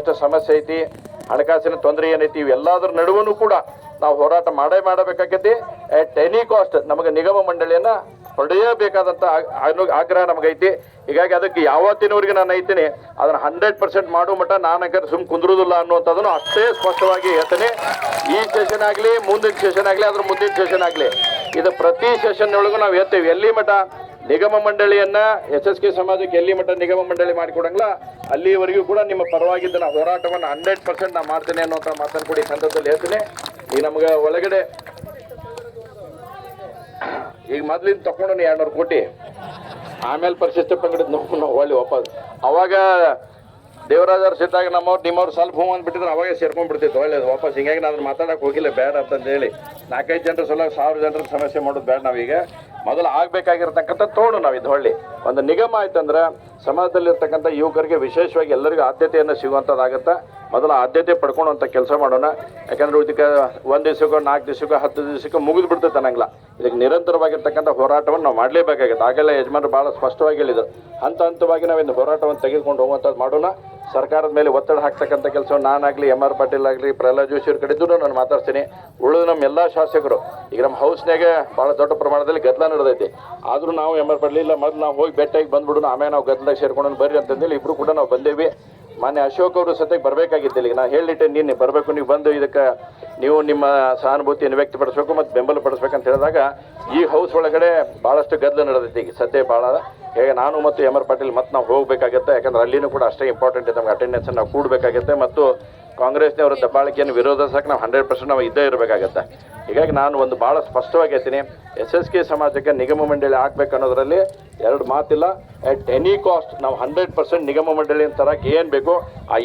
ಸಾಕಷ್ಟು ಸಮಸ್ಯೆ ಐತಿ, ಹಣಕಾಸಿನ ತೊಂದರೆ ಏನೈತಿ, ಇವೆಲ್ಲದರ ನಡುವೂ ಕೂಡ ನಾವು ಹೋರಾಟ ಮಾಡಬೇಕಾಗೈತಿ. ಅಟ್ ಎನಿ ಕಾಸ್ಟ್ ನಮಗೆ ನಿಗಮ ಮಂಡಳಿಯನ್ನ ಪಡೆಯಬೇಕಾದಂಥ ಆಗ್ರಹ ನಮಗೈತಿ. ಹೀಗಾಗಿ ಅದಕ್ಕೆ ಯಾವತ್ತಿನವರೆಗೆ ನಾನು ಐತೀನಿ ಅದನ್ನು 100% ಮಾಡುವ ಮಟ್ಟ ನಾನು ಸುಮ್ಮನೆ ಕುಂದ್ರುದಿಲ್ಲ ಅನ್ನುವಂಥದ್ದನ್ನು ಅಷ್ಟೇ ಸ್ಪಷ್ಟವಾಗಿ ಹೇಳ್ತೇನೆ. ಈ ಸೆಷನ್ ಆಗಲಿ, ಮುಂದಿನ ಸೆಷನ್ ಆಗಲಿ, ಅದ್ರ ಮುಂದಿನ ಸೆಷನ್ ಆಗಲಿ, ಇದು ಪ್ರತಿ ಸೆಷನ್ ಒಳಗೂ ನಾವು ಹೇಳ್ತೇವೆ. ಎಲ್ಲಿ ಮಠ ನಿಗಮ ಮಂಡಳಿಯನ್ನ SSK ಸಮಾಜಕ್ಕೆ ಎಲ್ಲಿ ಮಟ್ಟ ನಿಗಮ ಮಂಡಳಿ ಮಾಡಿಕೊಡಂಗಿಲ್ಲ ಅಲ್ಲಿವರೆಗೂ ಕೂಡ ನಿಮ್ಮ ಪರವಾಗಿದ್ದ ನಾವು ಹೋರಾಟವನ್ನು 100% ನಾನು ಮಾಡ್ತೇನೆ ಅನ್ನೋಂಥ ಮಾತನ್ನು ಕೂಡ ಈ ಸಂದರ್ಭದಲ್ಲಿ ಹೇಳ್ತೇನೆ. ಈಗ ನಮ್ಗೆ ಒಳಗಡೆ ಈಗ ಮೊದ್ಲಿಂದ ತಗೊಂಡು 200 ಕೋಟಿ, ಆಮೇಲೆ ಪರಿಶಿಷ್ಟ ಪಂಗಡದ ನಾವು ಒಳ್ಳೆ ವಾಪಸ್. ಅವಾಗ ದೇವರಾಜರು ಸಿಟ್ಟಾಗ ನಿಮ್ಮವ್ರು ಸ್ವಲ್ಪ ಹೂ ಅಂದ್ಬಿಟ್ಟಿದ್ರೆ ಅವಾಗೇ ಸೇರ್ಕೊಂಡ್ಬಿಡ್ತಿತ್ತು ಒಳ್ಳೇದು ವಾಪಸ್. ಹಿಂಗಾಗಿ ನಾನು ಮಾತಾಡಕ್ಕೆ ಹೋಗಿಲ್ಲ, ಬೇಡ ಅಂತಂದೇಳಿ 4-5 ಜನರ ಸಲ 1000 ಜನರ ಸಮಸ್ಯೆ ಮಾಡೋದು ಬೇಡ. ನಾವೀಗ ಮೊದಲು ಆಗಬೇಕಾಗಿರ್ತಕ್ಕಂಥ ತೋಡು ನಾವು ಇದು ಹೊಳ್ಳಿ ಒಂದು ನಿಗಮ ಆಯ್ತಂದ್ರೆ ಸಮಾಜದಲ್ಲಿರ್ತಕ್ಕಂಥ ಯುವಕರಿಗೆ ವಿಶೇಷವಾಗಿ ಎಲ್ಲರಿಗೂ ಆದ್ಯತೆಯನ್ನು ಸಿಗುವಂಥದ್ದಾಗತ್ತೆ. ಮೊದಲು ಆದ್ಯತೆ ಪಡ್ಕೊಳ್ಳುವಂಥ ಕೆಲಸ ಮಾಡೋಣ. ಯಾಕಂದ್ರೆ ಇದಕ್ಕೆ 1 ದಿವಸಕ್ಕೋ 4 ದಿವಸಕ್ಕೋ 10 ದಿವಸಕ್ಕೋ ಮುಗಿದು ಬಿಡ್ತೈತೆ ಅನ್ನಂಗಿಲ್ಲ. ಇದಕ್ಕೆ ನಿರಂತರವಾಗಿರ್ತಕ್ಕಂಥ ಹೋರಾಟವನ್ನು ನಾವು ಮಾಡಲೇಬೇಕಾಗುತ್ತೆ. ಆಗೆಲ್ಲ ಯಜಮಾನರು ಭಾಳ ಸ್ಪಷ್ಟವಾಗಿ ಹೇಳಿದರು, ಹಂತ ಹಂತವಾಗಿ ನಾವಿಂದು ಹೋರಾಟವನ್ನು ತೆಗೆದುಕೊಂಡು ಹೋಗುವಂಥದ್ದು ಮಾಡೋಣ. ಸರ್ಕಾರದ ಮೇಲೆ ಒತ್ತಡ ಹಾಕ್ತಕ್ಕಂಥ ಕೆಲಸವನ್ನು ನಾನಾಗಲಿ, MR ಪಾಟೀಲ್ ಆಗಲಿ, ಪ್ರಹ್ಲಾದ್ ಜೋಶಿ ಅವ್ರ ಕಡೆದ್ದು ನಾನು ಮಾತಾಡ್ತೀನಿ. ಉಳಿದ ನಮ್ಮ ಎಲ್ಲ ಶಾಸಕರು ಈಗ ನಮ್ಮ ಹೌಸ್ನಾಗೆ ಭಾಳ ದೊಡ್ಡ ಪ್ರಮಾಣದಲ್ಲಿ ಗದ್ದಲ ನಡೆದೈತಿ. ಆದರೂ ನಾವು MR ಪಾಟೀಲ್ ಇಲ್ಲ, ಮೊದಲು ನಾವು ಹೋಗಿ ಭೇಟಿಯಾಗಿ ಬಂದ್ಬಿಡೋಣ, ಆಮೇಲೆ ನಾವು ಗದ್ದಲಾಗಿ ಸೇರ್ಕೊಂಡು ಬರ್ರಿ ಅಂತಂದೇಳಿ ಇಬ್ಬರು ಕೂಡ ನಾವು ಬಂದೇವಿ. ಮಾನ್ಯ ಅಶೋಕ್ ಅವರು ಸತ್ಯಕ್ಕೆ ಬರಬೇಕಾಗಿದ್ದಿಲ್ಲ. ಈಗ ನಾನು ಹೇಳಿಟ್ಟೆ ನೀನು ಬರಬೇಕು, ನೀವು ಬಂದು ಇದಕ್ಕೆ ನೀವು ನಿಮ್ಮ ಸಹಾನುಭೂತಿಯನ್ನು ವ್ಯಕ್ತಪಡಿಸಬೇಕು ಮತ್ತು ಬೆಂಬಲ ಪಡಿಸ್ಬೇಕಂತ ಹೇಳಿದಾಗ ಈ ಹೌಸ್ ಒಳಗಡೆ ಭಾಳಷ್ಟು ಗದ್ದಲ ನಡೆದೈತಿ. ಈಗ ಸದ್ಯ ಭಾಳ ಹೇಗೆ ನಾನು ಮತ್ತು MR ಪಾಟೀಲ್ ಮತ್ತು ನಾವು ಹೋಗಬೇಕಾಗತ್ತೆ. ಯಾಕಂದ್ರೆ ಅಲ್ಲಿನೂ ಕೂಡ ಅಷ್ಟೇ ಇಂಪಾರ್ಟೆಂಟ್ ಇದೆ, ನಮ್ಗೆ ಅಟೆಂಡೆನ್ಸ್ ನಾವು ಕೂಡಬೇಕಾಗತ್ತೆ. ಮತ್ತು ಕಾಂಗ್ರೆಸ್ನವರ ದಬ್ಬಾಳಿಕೆಯನ್ನು ವಿರೋಧಿಸಕ್ಕೆ ನಾವು 100% ನಾವು ಇದ್ದೇ ಇರಬೇಕಾಗತ್ತೆ. ಹೀಗಾಗಿ ನಾನು ಒಂದು ಭಾಳ ಸ್ಪಷ್ಟವಾಗಿ ಹೇಳ್ತೀನಿ, SSK ಸಮಾಜಕ್ಕೆ ನಿಗಮ ಮಂಡಳಿ ಆಗಬೇಕನ್ನೋದ್ರಲ್ಲಿ 2 ಮಾತಿಲ್ಲ. ಅಟ್ ಎನಿ ಕಾಸ್ಟ್ ನಾವು 100% ನಿಗಮ ಮಂಡಳಿ ತರಕ್ಕೆ ಏನು ಬೇಕೋ ಆ